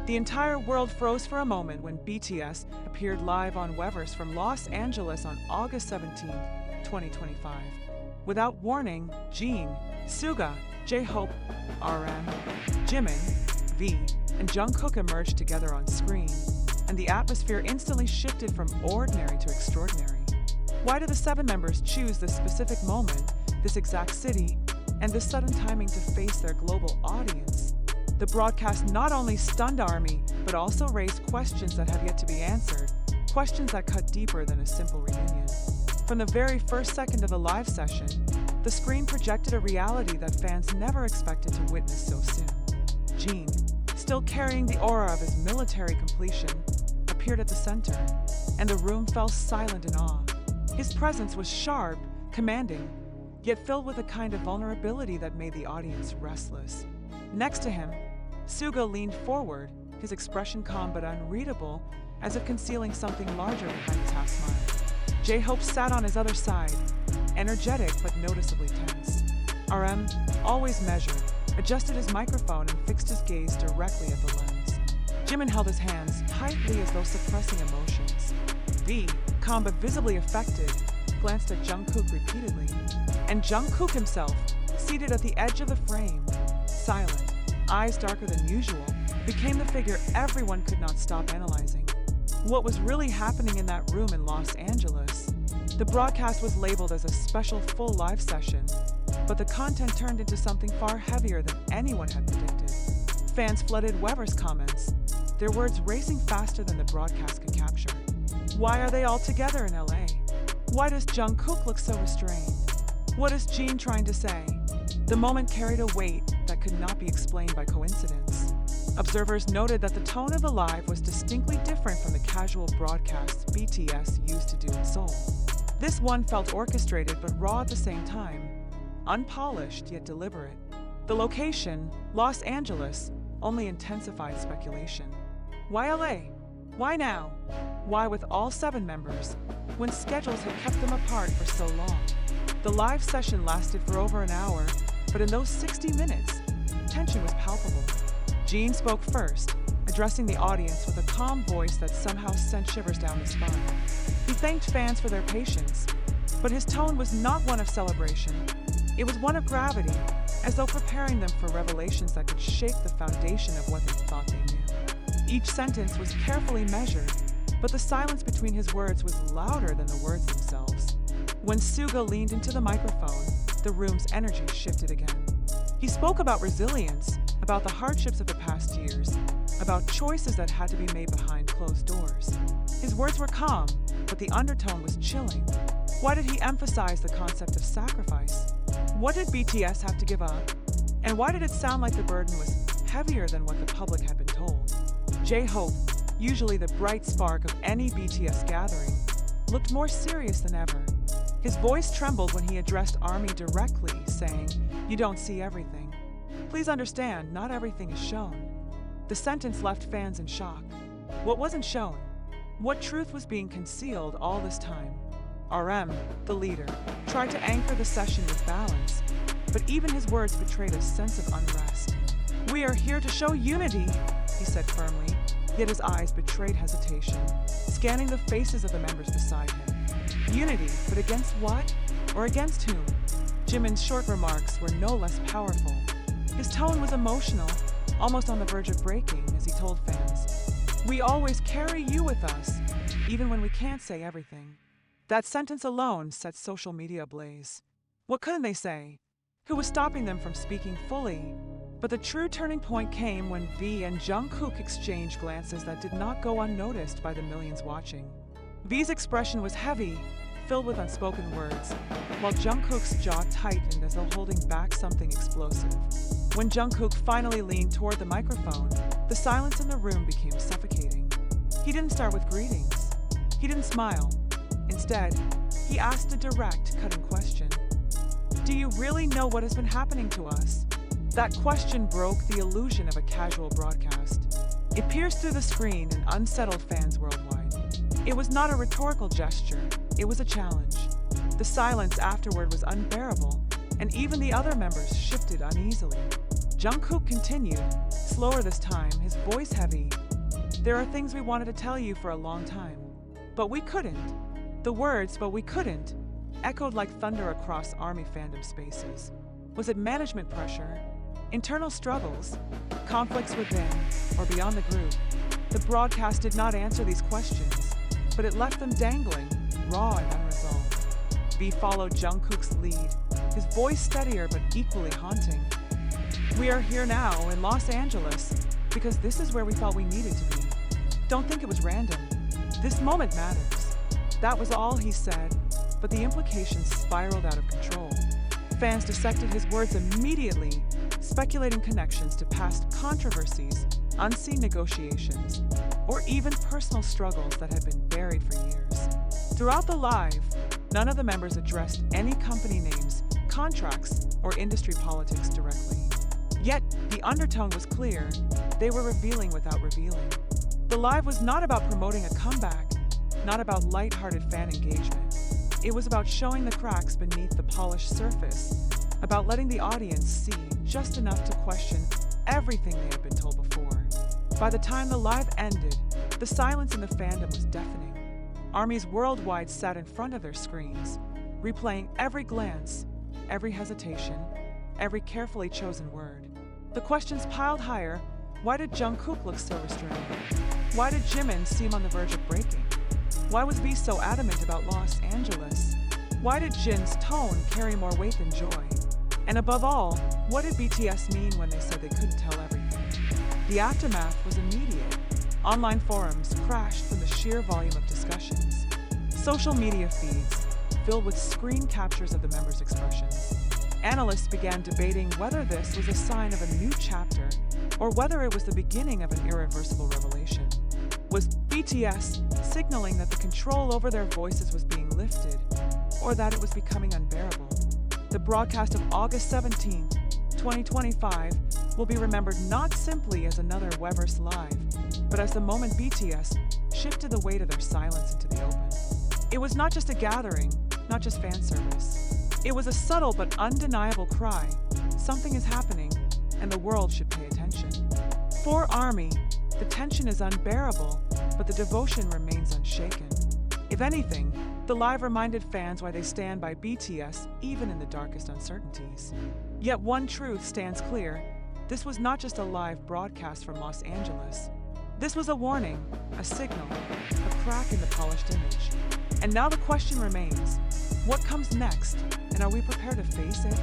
The entire world froze for a moment when BTS appeared live on Weverse from Los Angeles on August 17, 2025. Without warning, Jin, Suga, J-Hope, RM, Jimin, V, and Jungkook emerged together on screen, and the atmosphere instantly shifted from ordinary to extraordinary. Why did the 7 members choose this specific moment, this exact city, and this sudden timing to face their global audience? The broadcast not only stunned ARMY, but also raised questions that have yet to be answered, questions that cut deeper than a simple reunion. From the very first second of the live session, the screen projected a reality that fans never expected to witness so soon. Jin, still carrying the aura of his military completion, appeared at the center, and the room fell silent in awe. His presence was sharp, commanding, yet filled with a kind of vulnerability that made the audience restless. Next to him, Suga leaned forward, his expression calm but unreadable, as if concealing something larger behind his half-smile. J-Hope sat on his other side, energetic but noticeably tense. RM, always measured, adjusted his microphone and fixed his gaze directly at the lens. Jimin held his hands tightly as though suppressing emotions. V, calm but visibly affected, glanced at Jungkook repeatedly. And Jungkook himself, seated at the edge of the frame, silent, eyes darker than usual, became the figure everyone could not stop analyzing. What was really happening in that room in Los Angeles? The broadcast was labeled as a special full live session, but the content turned into something far heavier than anyone had predicted. Fans flooded Weverse comments, their words racing faster than the broadcast could capture. Why are they all together in LA? Why does Jungkook look so restrained? What is Jin trying to say? The moment carried a weight that could not be explained by coincidence. Observers noted that the tone of the live was distinctly different from the casual broadcasts BTS used to do in Seoul. This one felt orchestrated but raw at the same time, unpolished yet deliberate. The location, Los Angeles, only intensified speculation. Why LA? Why now? Why with all 7 members, when schedules had kept them apart for so long? The live session lasted for over an hour, but in those 60 minutes, tension was palpable. Jin spoke first, addressing the audience with a calm voice that somehow sent shivers down his spine. He thanked fans for their patience, but his tone was not one of celebration. It was one of gravity, as though preparing them for revelations that could shake the foundation of what they thought they knew. Each sentence was carefully measured, but the silence between his words was louder than the words themselves. When Suga leaned into the microphone, the room's energy shifted again. He spoke about resilience, about the hardships of the past years, about choices that had to be made behind closed doors. His words were calm, but the undertone was chilling. Why did he emphasize the concept of sacrifice? What did BTS have to give up? And why did it sound like the burden was heavier than what the public had been told? J-Hope, usually the bright spark of any BTS gathering, looked more serious than ever. His voice trembled when he addressed ARMY directly, saying, "You don't see everything. Please understand, not everything is shown." The sentence left fans in shock. What wasn't shown? What truth was being concealed all this time? RM, the leader, tried to anchor the session with balance, but even his words betrayed a sense of unrest. "We are here to show unity," he said firmly, yet his eyes betrayed hesitation, scanning the faces of the members beside him. Unity, but against what? Or against whom? Jimin's short remarks were no less powerful. His tone was emotional, almost on the verge of breaking, as he told fans, "We always carry you with us, even when we can't say everything." That sentence alone set social media ablaze. What couldn't they say? Who was stopping them from speaking fully? But the true turning point came when V and Jungkook exchanged glances that did not go unnoticed by the millions watching. V's expression was heavy, filled with unspoken words, while Jungkook's jaw tightened as though holding back something explosive. When Jungkook finally leaned toward the microphone, the silence in the room became suffocating. He didn't start with greetings. He didn't smile. Instead, he asked a direct, cutting question. "Do you really know what has been happening to us?" That question broke the illusion of a casual broadcast. It pierced through the screen and unsettled fans worldwide. It was not a rhetorical gesture, it was a challenge. The silence afterward was unbearable, and even the other members shifted uneasily. Jungkook continued, Slower this time, his voice heavy. There are things we wanted to tell you for a long time, but we couldn't. The words, but we couldn't, echoed like thunder across ARMY fandom spaces. Was it management pressure, internal struggles, conflicts within, or beyond the group? The broadcast did not answer these questions, but it left them dangling, raw and unresolved. V followed Jungkook's lead, his voice steadier but equally haunting. We are here now in Los Angeles because this is where we felt we needed to be. Don't think it was random. This moment matters. That was all he said, but the implications spiraled out of control. Fans dissected his words immediately, speculating connections to past controversies, unseen negotiations, or even personal struggles that had been buried for years. Throughout the live, none of the members addressed any company names, contracts, or industry politics directly. Yet, the undertone was clear. They were revealing without revealing. The live was not about promoting a comeback, not about lighthearted fan engagement. It was about showing the cracks beneath the polished surface, about letting the audience see just enough to question everything they had been told before. By the time the live ended, the silence in the fandom was deafening. ARMYs worldwide sat in front of their screens, replaying every glance, every hesitation, every carefully chosen word. The questions piled higher. Why did Jungkook look so restrained? Why did Jimin seem on the verge of breaking? Why was V so adamant about Los Angeles? Why did Jin's tone carry more weight than joy? And above all, what did BTS mean when they said they couldn't tell everything? The aftermath was immediate. Online forums crashed from the sheer volume of discussions. Social media feeds filled with screen captures of the members' expressions. Analysts began debating whether this was a sign of a new chapter or whether it was the beginning of an irreversible revelation. Was BTS signaling that the control over their voices was being lifted, or that it was becoming unbearable? The broadcast of August 17, 2025 will be remembered not simply as another Weverse Live, but as the moment BTS shifted the weight of their silence into the open. It was not just a gathering, not just fan service. It was a subtle but undeniable cry. Something is happening, and the world should pay attention. For ARMY, the tension is unbearable, but the devotion remains unshaken. If anything, the live reminded fans why they stand by BTS even in the darkest uncertainties. Yet one truth stands clear. This was not just a live broadcast from Los Angeles. This was a warning, a signal, a crack in the polished image. And now the question remains, what comes next, and are we prepared to face it?